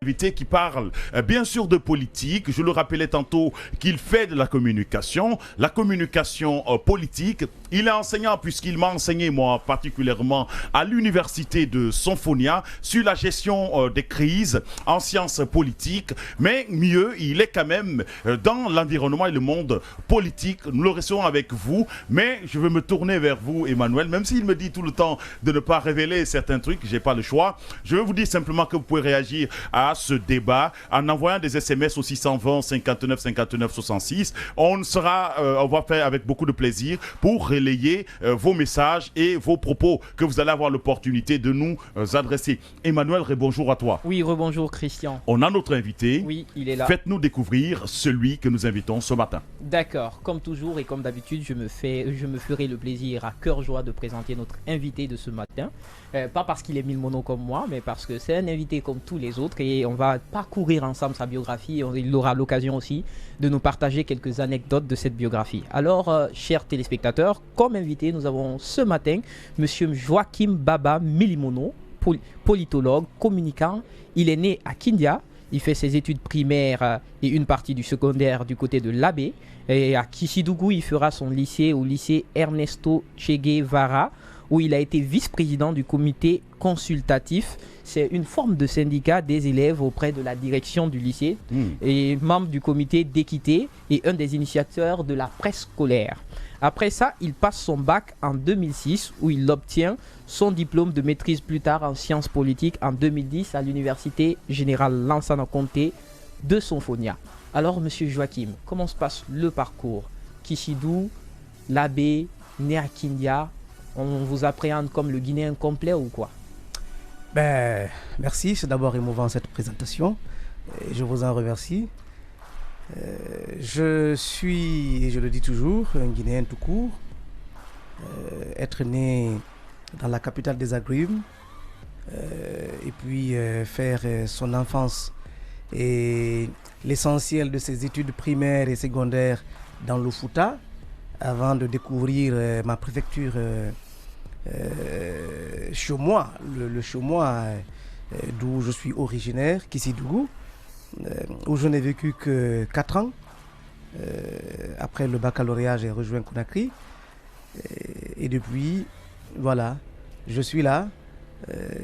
invité qui parle bien sûr de politique. Je le rappelais tantôt qu'il fait de la communication politique. Il est enseignant puisqu'il m'a enseigné moi particulièrement à l'université de Sonfonia sur la gestion des crises en sciences politiques. Mais mieux, il est quand même dans l'environnement et le monde politique. Nous le recevons avec vous. Mais je veux me tourner vers vous, Emmanuel, même s'il me dit tout le temps de ne pas révéler certains trucs, j'ai pas le choix. Je veux vous dire simplement que vous pouvez réagir à ce débat en envoyant des SMS au 620 59 59 66. On va faire avec beaucoup de plaisir pour relayer vos messages et vos propos que vous allez avoir l'opportunité de nous adresser. Emmanuel, rebonjour à toi. Oui, rebonjour Christian. On a notre invité. Oui, il est là. Faites-nous découvrir celui que nous invitons ce matin. D'accord, comme toujours et comme d'habitude, je me ferai le plaisir à cœur joie de présenter notre invité de ce matin. Pas parce qu'il est mille mono comme moi, mais parce que c'est un invité comme tous les autres et on va parcourir ensemble sa biographie. Il aura l'occasion aussi de nous partager quelques anecdotes de cette biographie. Alors, chers téléspectateurs, comme invité, nous avons ce matin Monsieur Joachim Baba Milimono, politologue, communicant. Il est né à Kindia. Il fait ses études primaires et une partie du secondaire du côté de l'Abbé. Et à Kissidougou, il fera son lycée au lycée Ernesto Che Guevara, où il a été vice-président du comité consultatif. C'est une forme de syndicat des élèves auprès de la direction du lycée et membre du comité d'équité et un des initiateurs de la presse scolaire. Après ça, il passe son bac en 2006 où il obtient son diplôme de maîtrise plus tard en sciences politiques en 2010 à l'université générale Lansana Conté de Sonfonia. Alors, monsieur Joachim, comment se passe le parcours? Kissidou, l'abbé, né à Kindia, on vous appréhende comme le Guinéen complet ou quoi? Merci, c'est d'abord émouvant cette présentation. Et je vous en remercie. Je suis, et je le dis toujours, un Guinéen tout court. Être né dans la capitale des agrumes et puis faire son enfance et l'essentiel de ses études primaires et secondaires dans le Fouta avant de découvrir ma préfecture Chomois, le Chomois d'où je suis originaire, Kissidougou, où je n'ai vécu que 4 ans. Après le baccalauréat, j'ai rejoint Conakry. Et depuis, voilà, je suis là.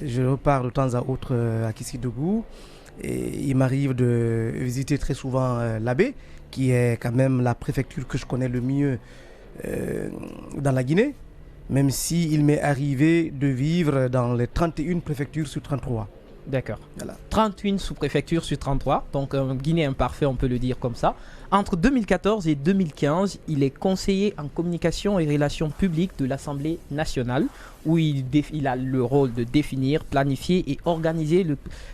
Je repars de temps à autre à Kissidougou. Et il m'arrive de visiter très souvent l'Abbé, qui est quand même la préfecture que je connais le mieux dans la Guinée, même s'il m'est arrivé de vivre dans les 31 préfectures sur 33. D'accord. Voilà. 31 sous-préfectures sur 33, donc un Guinéen parfait, on peut le dire comme ça. Entre 2014 et 2015, il est conseiller en communication et relations publiques de l'Assemblée nationale, où il a le rôle de définir, planifier et organiser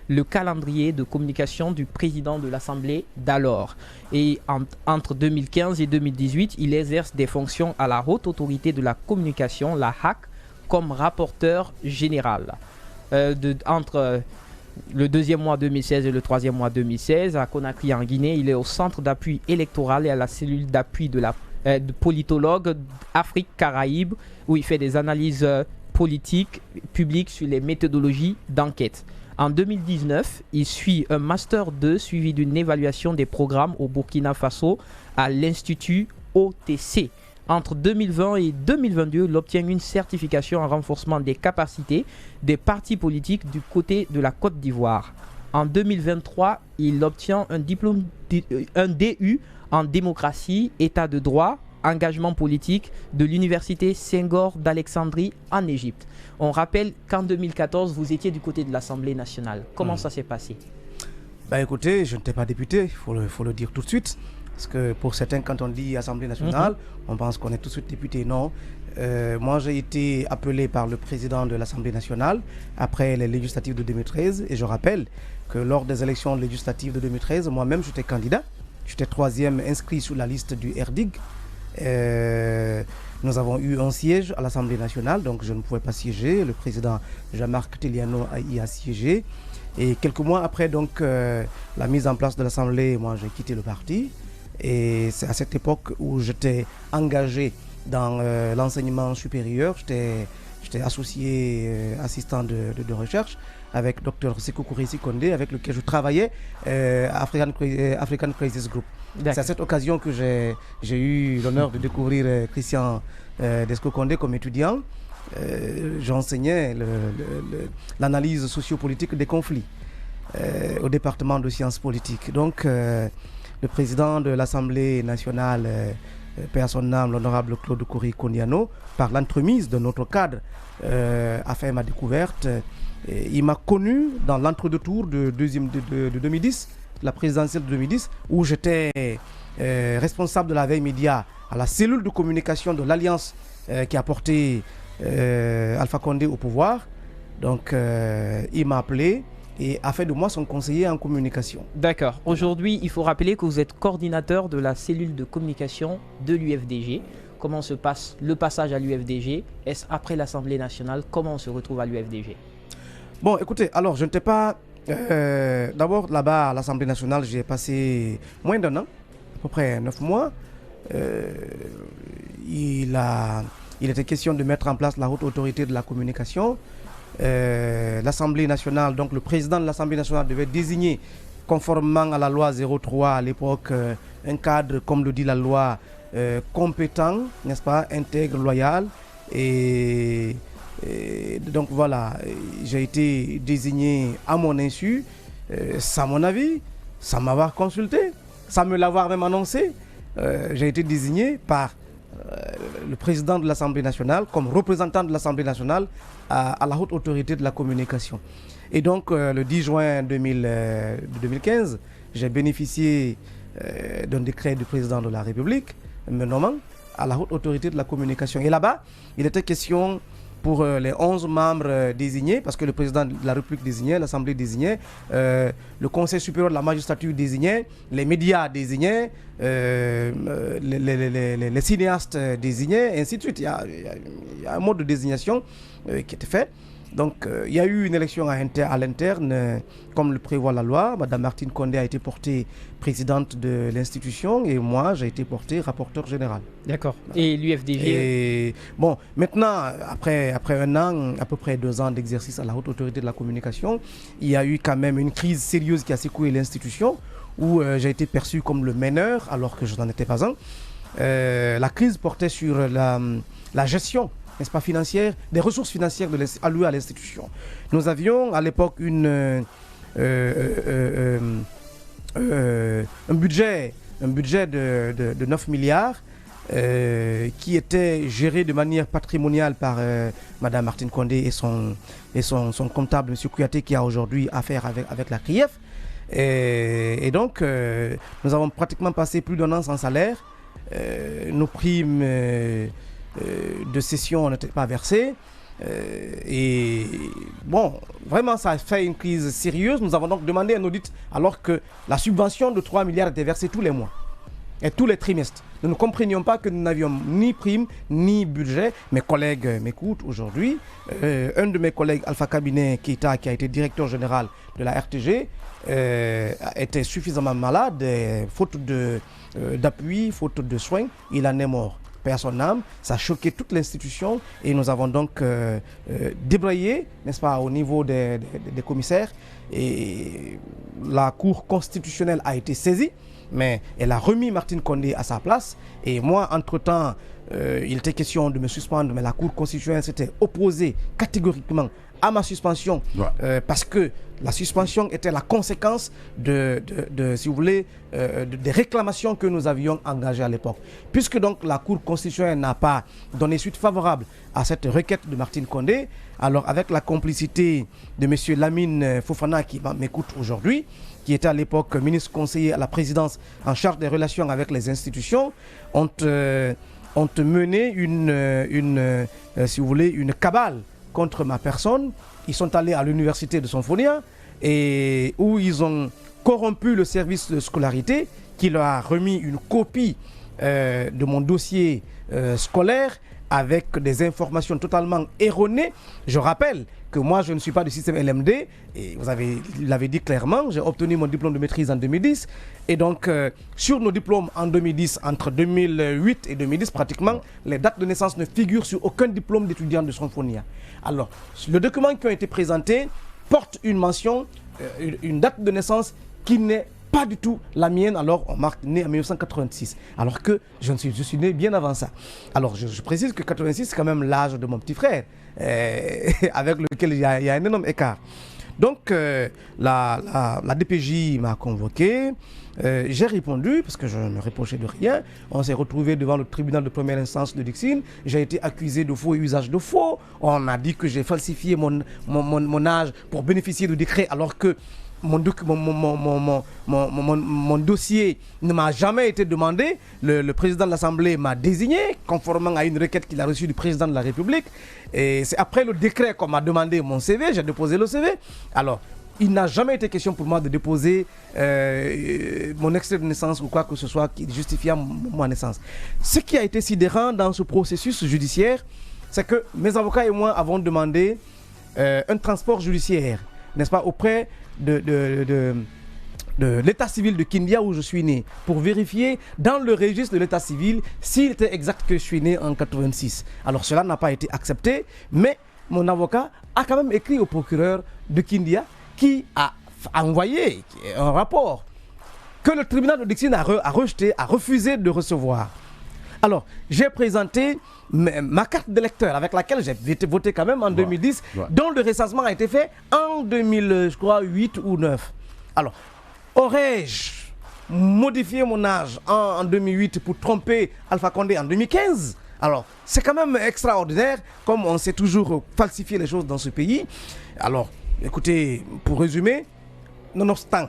le calendrier de communication du président de l'Assemblée d'alors. Et entre 2015 et 2018, il exerce des fonctions à la Haute Autorité de la Communication, la HAC, comme rapporteur général. Entre le deuxième mois 2016 et le troisième mois 2016 à Conakry en Guinée, il est au centre d'appui électoral et à la cellule d'appui de politologue Afrique-Caraïbes où il fait des analyses politiques publiques sur les méthodologies d'enquête. En 2019, il suit un Master 2 suivi d'une évaluation des programmes au Burkina Faso à l'Institut OTC. Entre 2020 et 2022, il obtient une certification en renforcement des capacités des partis politiques du côté de la Côte d'Ivoire. En 2023, il obtient un diplôme, un DU en démocratie, état de droit, engagement politique de l'université Senghor d'Alexandrie en Égypte. On rappelle qu'en 2014, vous étiez du côté de l'Assemblée nationale. Comment ça s'est passé? Écoutez, je n'étais pas député, il faut le dire tout de suite. Parce que pour certains, quand on dit Assemblée nationale, on pense qu'on est tout de suite député. Non. Moi, j'ai été appelé par le président de l'Assemblée nationale après les législatives de 2013. Et je rappelle que lors des élections législatives de 2013, moi-même, j'étais candidat. J'étais 3e inscrit sur la liste du RDIG. Nous avons eu un siège à l'Assemblée nationale, donc je ne pouvais pas siéger. Le président Jean-Marc Teliano y a siégé. Et quelques mois après donc, la mise en place de l'Assemblée, moi, j'ai quitté le parti. Et c'est à cette époque où j'étais engagé dans l'enseignement supérieur. J'étais J'étais associé assistant de recherche avec Dr Sekou Kourissi Kondé, avec lequel je travaillais à African Crisis Group. C'est à cette occasion que j'ai eu l'honneur de découvrir Christian Desco Kondé comme étudiant. J'enseignais l'analyse sociopolitique des conflits au département de sciences politiques. Donc, le président de l'Assemblée nationale, paix à son âme, l'honorable Claude Kouri Kondiano, par l'entremise de notre cadre, a fait ma découverte. Il m'a connu dans l'entre-deux-tours de 2010, la présidentielle de 2010, où j'étais responsable de la veille média à la cellule de communication de l'Alliance qui a porté Alpha Condé au pouvoir. Donc, il m'a appelé et a fait de moi son conseiller en communication. D'accord. Aujourd'hui, il faut rappeler que vous êtes coordinateur de la cellule de communication de l'UFDG. Comment se passe le passage à l'UFDG? Est-ce après l'Assemblée nationale? Comment on se retrouve à l'UFDG? Bon, écoutez, alors je n'étais pas... D'abord, là-bas, à l'Assemblée nationale, j'ai passé moins d'un an, à peu près 9 mois. Il était question de mettre en place la haute autorité de la communication. L'Assemblée nationale, donc le président de l'Assemblée nationale devait désigner, conformément à la loi 03 à l'époque, un cadre, comme le dit la loi, compétent, n'est-ce pas, intègre, loyal. Et donc voilà, j'ai été désigné à mon insu, sans mon avis, sans m'avoir consulté, sans me l'avoir même annoncé. J'ai été désigné par le président de l'Assemblée nationale comme représentant de l'Assemblée nationale à la haute autorité de la communication. Et donc le 10 juin 2015, j'ai bénéficié d'un décret du président de la République me nommant à la haute autorité de la communication. Et là-bas, il était question pour les 11 membres désignés, parce que le président de la République désignait, l'Assemblée désignait, le Conseil supérieur de la magistrature désignait, les médias désignaient, les cinéastes désignaient, et ainsi de suite. Il y a un mode de désignation qui était fait. Donc, il y a eu une élection à l'interne, comme le prévoit la loi. Madame Martine Condé a été portée présidente de l'institution et moi, j'ai été porté rapporteur général. D'accord. Et l'UFDG? Et bon, maintenant, après un an, à peu près 2 ans d'exercice à la haute autorité de la communication, il y a eu quand même une crise sérieuse qui a secoué l'institution, où j'ai été perçu comme le meneur, alors que je n'en étais pas un. La crise portait sur la gestion, n'est-ce pas, financière, des ressources financières allouées à l'institution. Nous avions à l'époque un budget de 9 milliards qui était géré de manière patrimoniale par Madame Martine Condé et son comptable, M. Kouyaté, qui a aujourd'hui affaire avec la CRIEF. Et donc, nous avons pratiquement passé plus d'1 an sans salaire. Nos primes de session n'étaient pas versées. Et bon, vraiment, ça a fait une crise sérieuse. Nous avons donc demandé un audit alors que la subvention de 3 milliards était versée tous les mois et tous les trimestres. Nous ne comprenions pas que nous n'avions ni prime ni budget. Mes collègues m'écoutent aujourd'hui. Un de mes collègues, Alpha Kabinet Keita, qui a été directeur général de la RTG, était suffisamment malade, faute d'appui, faute de soins. Il en est mort. Paix à son âme, ça a choqué toute l'institution et nous avons donc débrayé, n'est-ce pas, au niveau des commissaires, et la Cour constitutionnelle a été saisie, mais elle a remis Martine Condé à sa place. Et moi, entre-temps, il était question de me suspendre, mais la Cour constitutionnelle s'était opposée catégoriquement à ma suspension, parce que la suspension était la conséquence si vous voulez, des réclamations que nous avions engagées à l'époque. Puisque donc la Cour constitutionnelle n'a pas donné suite favorable à cette requête de Martine Condé, alors avec la complicité de M. Lamine Fofana, qui m'écoute aujourd'hui, qui était à l'époque ministre conseiller à la présidence en charge des relations avec les institutions, ont mené si vous voulez, une cabale contre ma personne. Ils sont allés à l'université de Sonfonia et où ils ont corrompu le service de scolarité qui leur a remis une copie de mon dossier scolaire avec des informations totalement erronées. Je rappelle que moi, je ne suis pas du système LMD, et vous l'avez dit clairement, j'ai obtenu mon diplôme de maîtrise en 2010, et donc sur nos diplômes en 2010, entre 2008 et 2010 pratiquement, les dates de naissance ne figurent sur aucun diplôme d'étudiant de Symphonia. Alors, le document qui a été présenté porte une mention, une date de naissance qui n'est pas du tout la mienne. Alors on marque né en 1986, alors que je suis né bien avant ça. Alors je précise que 86 c'est quand même l'âge de mon petit frère, avec lequel il y a un énorme écart. Donc la DPJ m'a convoqué, j'ai répondu parce que je ne me reprochais de rien. On s'est retrouvé devant le tribunal de première instance de Dixine. J'ai été accusé de faux et usage de faux. On a dit que j'ai falsifié mon âge pour bénéficier de décret, alors que mon dossier ne m'a jamais été demandé. Le président de l'Assemblée m'a désigné conformément à une requête qu'il a reçue du président de la République. Et c'est après le décret qu'on m'a demandé mon CV, j'ai déposé le CV. Alors, il n'a jamais été question pour moi de déposer mon extrait de naissance ou quoi que ce soit qui justifiant ma naissance. Ce qui a été sidérant dans ce processus judiciaire, c'est que mes avocats et moi avons demandé un transport judiciaire, n'est-ce pas, auprès de l'état civil de Kindia où je suis né, pour vérifier dans le registre de l'état civil s'il était exact que je suis né en 86. Alors cela n'a pas été accepté, mais mon avocat a quand même écrit au procureur de Kindia qui a envoyé un rapport que le tribunal de Dixine a rejeté, a refusé de recevoir. Alors, j'ai présenté ma carte d'électeur avec laquelle j'ai voté quand même en 2010, dont le recensement a été fait en 2008 ou 2009. Alors, aurais-je modifié mon âge en 2008 pour tromper Alpha Condé en 2015 ? Alors, c'est quand même extraordinaire, comme on sait toujours falsifier les choses dans ce pays. Alors, écoutez, pour résumer, nonobstant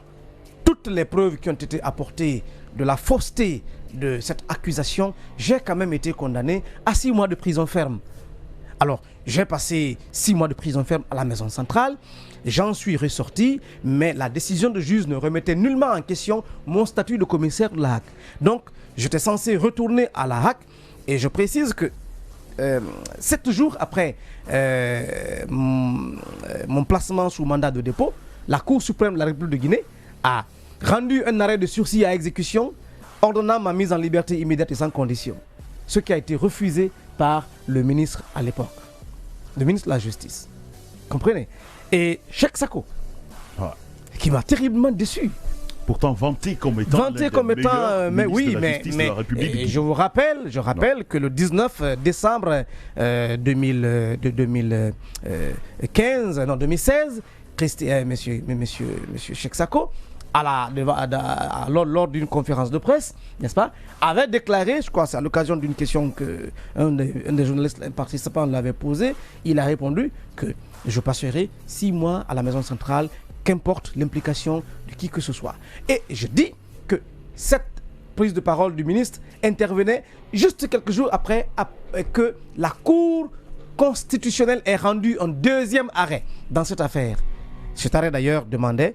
toutes les preuves qui ont été apportées de la fausseté de cette accusation, j'ai quand même été condamné à 6 mois de prison ferme. Alors, j'ai passé 6 mois de prison ferme à la maison centrale, j'en suis ressorti, mais la décision de juge ne remettait nullement en question mon statut de commissaire de la HAC. Donc, j'étais censé retourner à la HAC, et je précise que 7 jours après mon placement sous mandat de dépôt, la Cour suprême de la République de Guinée a rendu un arrêt de sursis à exécution ordonnant ma mise en liberté immédiate et sans condition. Ce qui a été refusé par le ministre à l'époque, le ministre de la Justice. Comprenez ? Et Cheikh Sako, qui m'a terriblement déçu. Pourtant vanté comme étant mais oui, mais je vous rappelle que le 19 décembre 2016, monsieur Cheikh Sako, lors d'une conférence de presse, n'est-ce pas, avait déclaré, je crois c'est à l'occasion d'une question qu'un des journalistes participants l'avait posée, il a répondu que je passerai 6 mois à la maison centrale, qu'importe l'implication de qui que ce soit. Et je dis que cette prise de parole du ministre intervenait juste quelques jours après que la Cour constitutionnelle ait rendu un deuxième arrêt dans cette affaire. Cet arrêt d'ailleurs demandait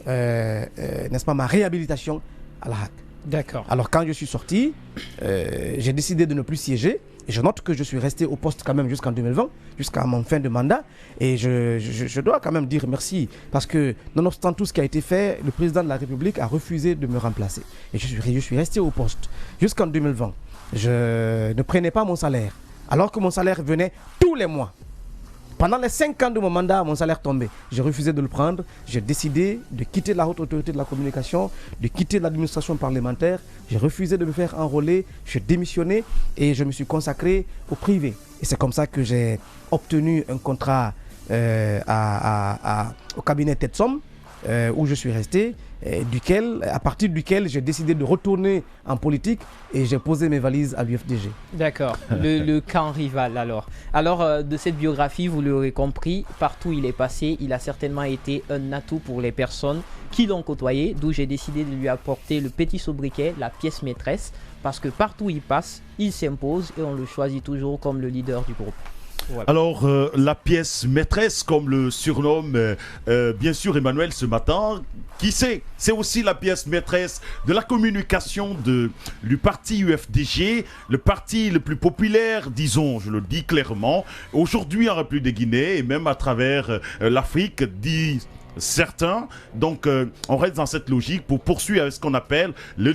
n'est-ce pas, ma réhabilitation à la HAC. D'accord. Alors quand je suis sorti, j'ai décidé de ne plus siéger. Et je note que je suis resté au poste quand même jusqu'en 2020, jusqu'à mon fin de mandat. Et je dois quand même dire merci. Parce que nonobstant tout ce qui a été fait, le président de la République a refusé de me remplacer. Et je suis resté au poste jusqu'en 2020. Je ne prenais pas mon salaire, alors que mon salaire venait tous les mois. Pendant les 5 ans de mon mandat, mon salaire tombait. J'ai refusé de le prendre. J'ai décidé de quitter la haute autorité de la communication, de quitter l'administration parlementaire. J'ai refusé de me faire enrôler. J'ai démissionné et je me suis consacré au privé. Et c'est comme ça que j'ai obtenu un contrat au cabinet Tetsom, où je suis resté, à partir duquel j'ai décidé de retourner en politique et j'ai posé mes valises à l'UFDG. D'accord, le camp rival alors. Alors de cette biographie, vous l'aurez compris, partout où il est passé, il a certainement été un atout pour les personnes qui l'ont côtoyé, d'où j'ai décidé de lui apporter le petit sobriquet, la pièce maîtresse, parce que partout où il passe, il s'impose et on le choisit toujours comme le leader du groupe. Ouais. Alors, la pièce maîtresse, comme le surnomme bien sûr Emmanuel ce matin, qui sait, c'est aussi la pièce maîtresse de la communication du parti UFDG, le parti le plus populaire, disons, je le dis clairement, aujourd'hui en République de Guinée et même à travers l'Afrique, dit certains. Donc, on reste dans cette logique pour poursuivre avec ce qu'on appelle le